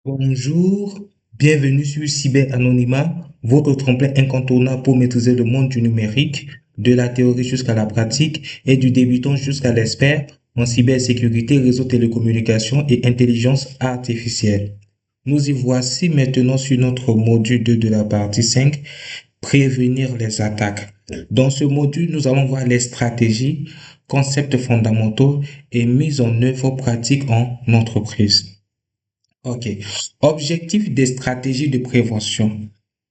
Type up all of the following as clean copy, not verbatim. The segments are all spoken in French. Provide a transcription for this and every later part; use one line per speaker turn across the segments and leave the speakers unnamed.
Bonjour, bienvenue sur Cyber Anonymat, votre tremplin incontournable pour maîtriser le monde du numérique, de la théorie jusqu'à la pratique et du débutant jusqu'à l'expert en cybersécurité, réseau télécommunications et intelligence artificielle. Nous y voici maintenant sur notre module 2 de la partie 5, prévenir les attaques. Dans ce module, nous allons voir les stratégies, concepts fondamentaux et mise en œuvre pratique en entreprise. Ok. Objectif des stratégies de prévention.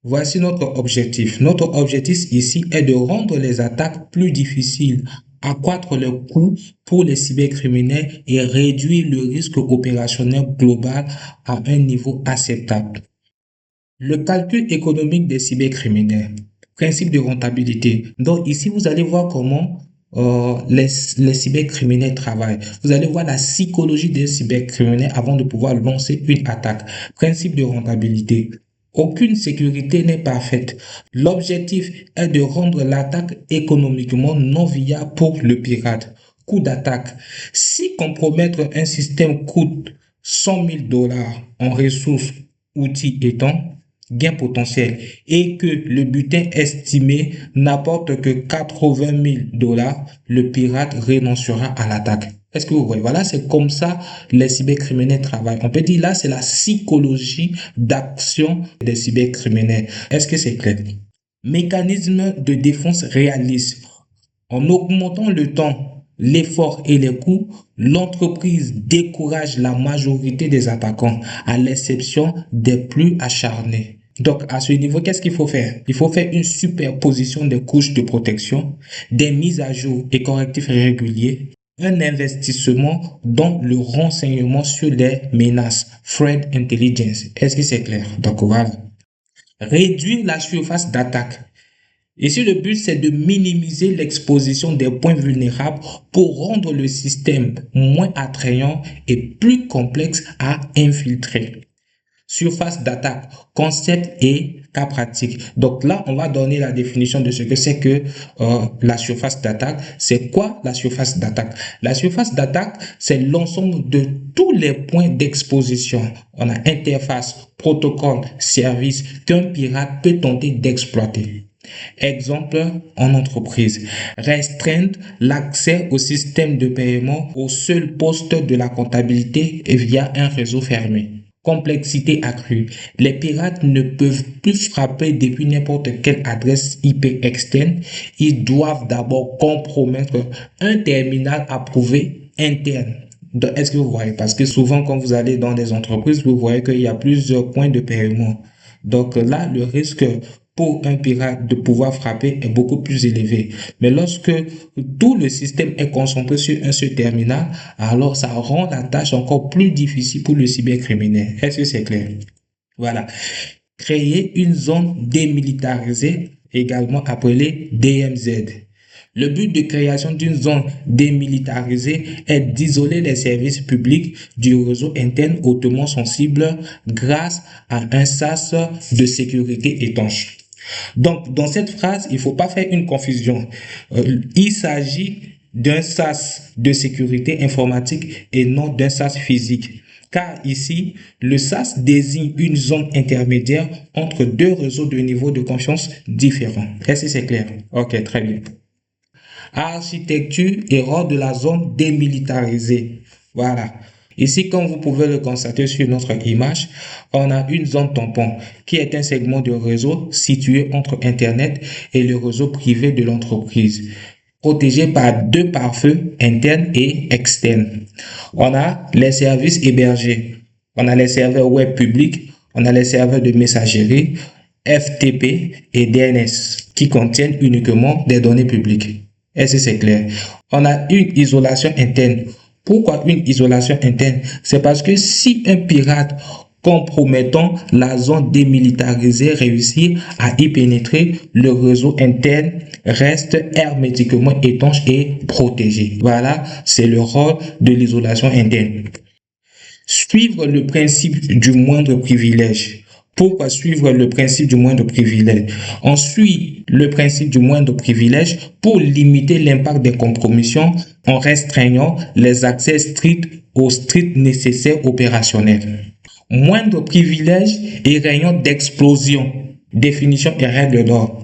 Voici notre objectif. Notre objectif ici est de rendre les attaques plus difficiles, accroître le coût pour les cybercriminels et réduire le risque opérationnel global à un niveau acceptable. Le calcul économique des cybercriminels. Principe de rentabilité. Donc ici, vous allez voir comment les cybercriminels travaillent. Vous allez voir la psychologie des cybercriminels avant de pouvoir lancer une attaque. Principe de rentabilité. Aucune sécurité n'est parfaite. L'objectif est de rendre l'attaque économiquement non viable pour le pirate. Coût d'attaque. Si compromettre un système coûte 100 000 dollars en ressources, outils et temps, gain potentiel, et que le butin estimé n'apporte que 80 000 dollars, le pirate renoncera à l'attaque. Est-ce que vous voyez? Voilà, c'est comme ça les cybercriminels travaillent. On peut dire là, c'est la psychologie d'action des cybercriminels. Est-ce que c'est clair? Mécanisme de défense réaliste. En augmentant le temps, l'effort et les coûts, l'entreprise décourage la majorité des attaquants, à l'exception des plus acharnés. Donc, à ce niveau, qu'est-ce qu'il faut faire? Il faut faire une superposition des couches de protection, des mises à jour et correctifs réguliers, un investissement dans le renseignement sur les menaces, threat intelligence. Est-ce que c'est clair? Donc, voilà. Réduire la surface d'attaque. Ici, le but, c'est de minimiser l'exposition des points vulnérables pour rendre le système moins attrayant et plus complexe à infiltrer. Surface d'attaque, concept et cas pratique. Donc là, on va donner la définition de ce que c'est que la surface d'attaque. C'est quoi la surface d'attaque? La surface d'attaque, c'est l'ensemble de tous les points d'exposition. On a interface, protocole, service qu'un pirate peut tenter d'exploiter. Exemple en entreprise, restreindre l'accès au système de paiement au seul poste de la comptabilité et via un réseau fermé. Complexité accrue. Les pirates ne peuvent plus frapper depuis n'importe quelle adresse IP externe. Ils doivent d'abord compromettre un terminal approuvé interne. Est-ce que vous voyez? Parce que souvent, quand vous allez dans des entreprises, vous voyez qu'il y a plusieurs points de paiement. Donc là, le risque pour un pirate de pouvoir frapper est beaucoup plus élevé. Mais lorsque tout le système est concentré sur un seul terminal, alors ça rend la tâche encore plus difficile pour le cybercriminel. Est-ce que c'est clair? Voilà. Créer une zone démilitarisée, également appelée DMZ. Le but de création d'une zone démilitarisée est d'isoler les services publics du réseau interne hautement sensible grâce à un sas de sécurité étanche. Donc, dans cette phrase, il ne faut pas faire une confusion. Il s'agit d'un sas de sécurité informatique et non d'un sas physique. Car ici, le SAS désigne une zone intermédiaire entre deux réseaux de niveau de confiance différents. Est-ce que c'est clair? Ok, très bien. Architecture et rôle de la zone démilitarisée. Voilà. Ici, comme vous pouvez le constater sur notre image, on a une zone tampon qui est un segment de réseau situé entre Internet et le réseau privé de l'entreprise, protégé par deux pare-feux internes et externes. On a les services hébergés, on a les serveurs web publics, on a les serveurs de messagerie, FTP et DNS qui contiennent uniquement des données publiques. Est-ce que c'est clair? On a une isolation interne. Pourquoi une isolation interne? C'est parce que si un pirate compromettant la zone démilitarisée réussit à y pénétrer, le réseau interne reste hermétiquement étanche et protégé. Voilà, c'est le rôle de l'isolation interne. Suivre le principe du moindre privilège. Pourquoi suivre le principe du moindre privilège? On suit le principe du moindre privilège pour limiter l'impact des compromissions en restreignant les accès stricts aux stricts nécessaires opérationnels. Moindre privilège et rayon d'explosion. Définition et règles d'or.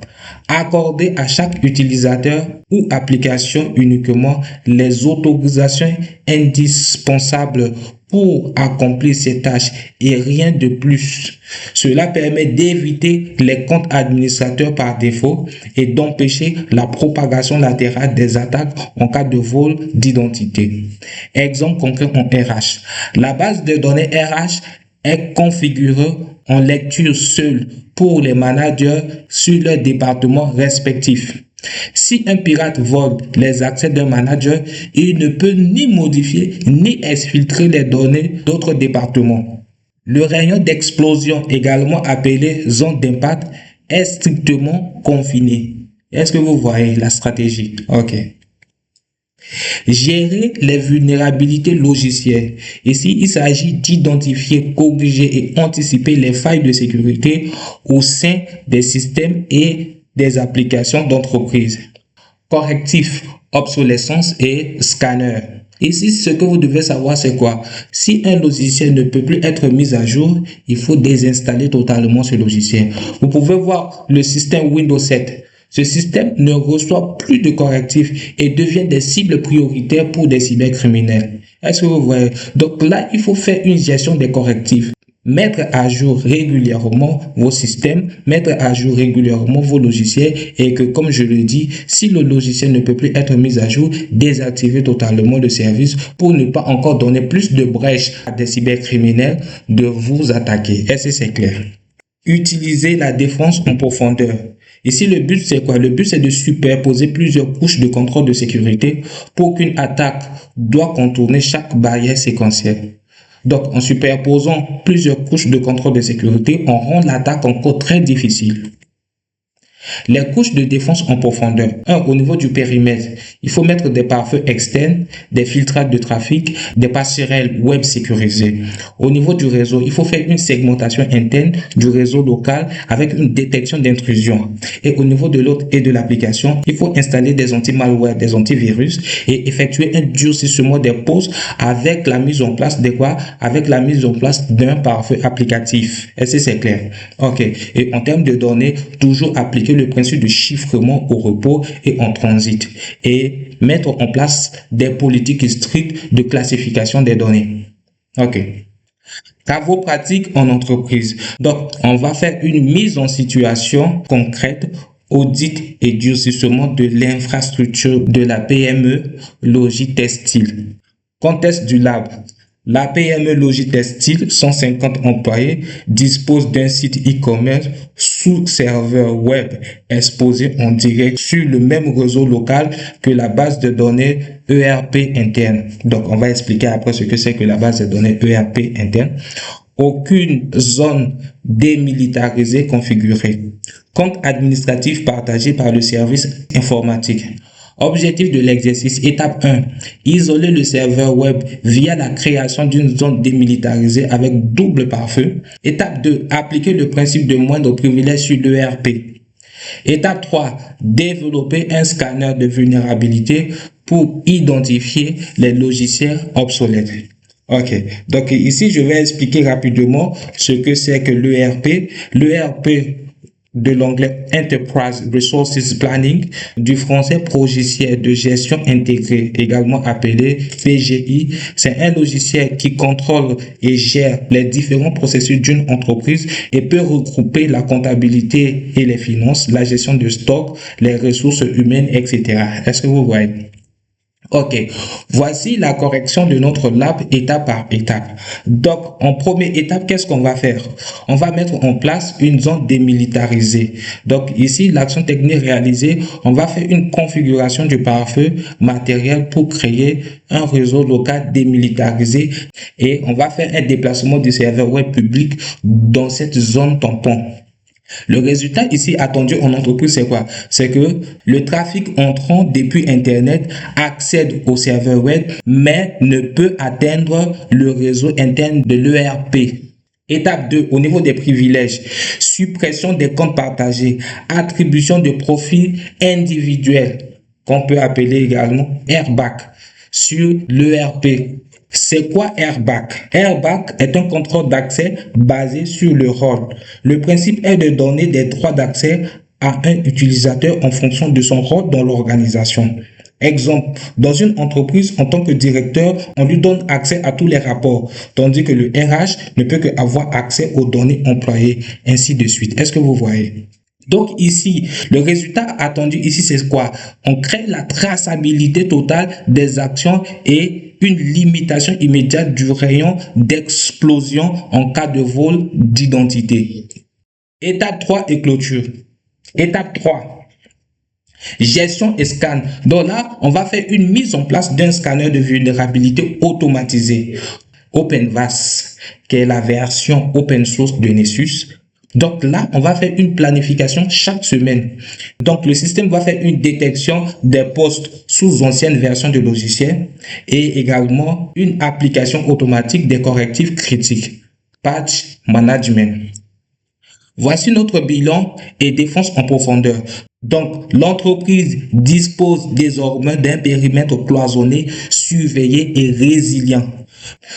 Accorder à chaque utilisateur ou application uniquement les autorisations indispensables pour accomplir ses tâches et rien de plus. Cela permet d'éviter les comptes administrateurs par défaut et d'empêcher la propagation latérale des attaques en cas de vol d'identité. Exemple concret en RH. La base de données RH est configurée en lecture seule pour les managers sur leurs départements respectifs. Si un pirate vole les accès d'un manager, il ne peut ni modifier ni exfiltrer les données d'autres départements. Le rayon d'explosion, également appelé zone d'impact, est strictement confiné. Est-ce que vous voyez la stratégie? Ok. Gérer les vulnérabilités logicielles. Ici, il s'agit d'identifier, corriger et anticiper les failles de sécurité au sein des systèmes et des applications d'entreprise. Correctif, obsolescence et scanner. Ici, ce que vous devez savoir, c'est quoi? Si un logiciel ne peut plus être mis à jour, il faut désinstaller totalement ce logiciel. Vous pouvez voir le système Windows 7. Ce système ne reçoit plus de correctifs et devient des cibles prioritaires pour des cybercriminels. Est-ce que vous voyez? Donc là, il faut faire une gestion des correctifs. Mettre à jour régulièrement vos systèmes, mettre à jour régulièrement vos logiciels et que, comme je le dis, si le logiciel ne peut plus être mis à jour, désactiver totalement le service pour ne pas encore donner plus de brèches à des cybercriminels de vous attaquer. Est-ce que c'est clair? Utiliser la défense en profondeur. Ici, le but, c'est quoi? Le but, c'est de superposer plusieurs couches de contrôle de sécurité pour qu'une attaque doit contourner chaque barrière séquentielle. Donc, en superposant plusieurs couches de contrôle de sécurité, on rend l'attaque encore très difficile. Les couches de défense en profondeur. Au niveau du périmètre, il faut mettre des pare-feux externes, des filtrages de trafic, des passerelles web sécurisées. Au niveau du réseau, il faut faire une segmentation interne du réseau local avec une détection d'intrusion. Et au niveau de l'autre et de l'application, il faut installer des anti-malware, des antivirus et effectuer un durcissement des postes avec la mise en place de quoi? Avec la mise en place d'un pare-feu applicatif. Est-ce que c'est clair? Ok. Et en termes de données, toujours appliquer le principe de chiffrement au repos et en transit et mettre en place des politiques strictes de classification des données. Ok. Travaux pratiques en entreprise. Donc, on va faire une mise en situation concrète, audit et durcissement de l'infrastructure de la PME Logitextile. Contexte du lab. La PME Logitextile, 150 employés, dispose d'un site e-commerce sous serveur web exposé en direct sur le même réseau local que la base de données ERP interne. Donc, on va expliquer après ce que c'est que la base de données ERP interne. Aucune zone démilitarisée configurée. Compte administratif partagé par le service informatique. Objectif de l'exercice, étape 1, isoler le serveur web via la création d'une zone démilitarisée avec double pare-feu. Étape 2, appliquer le principe de moindre privilège sur l'ERP. Étape 3, développer un scanner de vulnérabilité pour identifier les logiciels obsolètes. Ok, donc ici je vais expliquer rapidement ce que c'est que l'ERP. L'ERP de l'anglais Enterprise Resources Planning, du français logiciel de gestion intégrée, également appelé PGI. C'est un logiciel qui contrôle et gère les différents processus d'une entreprise et peut regrouper la comptabilité et les finances, la gestion de stock, les ressources humaines, etc. Est-ce que vous voyez? Ok, voici la correction de notre lab étape par étape. Donc, en première étape, qu'est-ce qu'on va faire? On va mettre en place une zone démilitarisée. Donc, ici, l'action technique réalisée, on va faire une configuration du pare-feu matériel pour créer un réseau local démilitarisé et on va faire un déplacement du serveur web public dans cette zone tampon. Le résultat ici attendu en entreprise, c'est quoi? C'est que le trafic entrant depuis Internet accède au serveur web, mais ne peut atteindre le réseau interne de l'ERP. Étape 2, au niveau des privilèges, suppression des comptes partagés, attribution de profils individuels, qu'on peut appeler également airbag, sur l'ERP. C'est quoi Airbag? Airbag est un contrôle d'accès basé sur le rôle. Le principe est de donner des droits d'accès à un utilisateur en fonction de son rôle dans l'organisation. Exemple, dans une entreprise, en tant que directeur, on lui donne accès à tous les rapports, tandis que le RH ne peut qu'avoir accès aux données employées, ainsi de suite. Est-ce que vous voyez? Donc ici, le résultat attendu ici, c'est quoi? On crée la traçabilité totale des actions et une limitation immédiate du rayon d'explosion en cas de vol d'identité. Étape 3 et clôture. Étape 3. Gestion et scan. Donc là, on va faire une mise en place d'un scanner de vulnérabilité automatisé. OpenVAS, qui est la version open source de Nessus. Donc là, on va faire une planification chaque semaine. Donc le système va faire une détection des postes sous ancienne version de logiciel et également une application automatique des correctifs critiques. Patch Management. Voici notre bilan et défense en profondeur. Donc, l'entreprise dispose désormais d'un périmètre cloisonné, surveillé et résilient.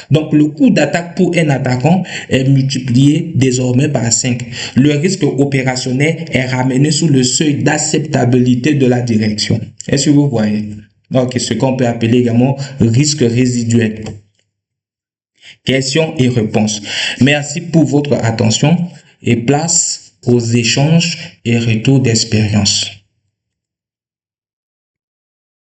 Donc, le coût d'attaque pour un attaquant est multiplié désormais par 5. Le risque opérationnel est ramené sous le seuil d'acceptabilité de la direction. Est-ce que vous voyez? Donc, ce qu'on peut appeler également risque résiduel. Questions et réponses. Merci pour votre attention et place aux échanges et retours d'expérience.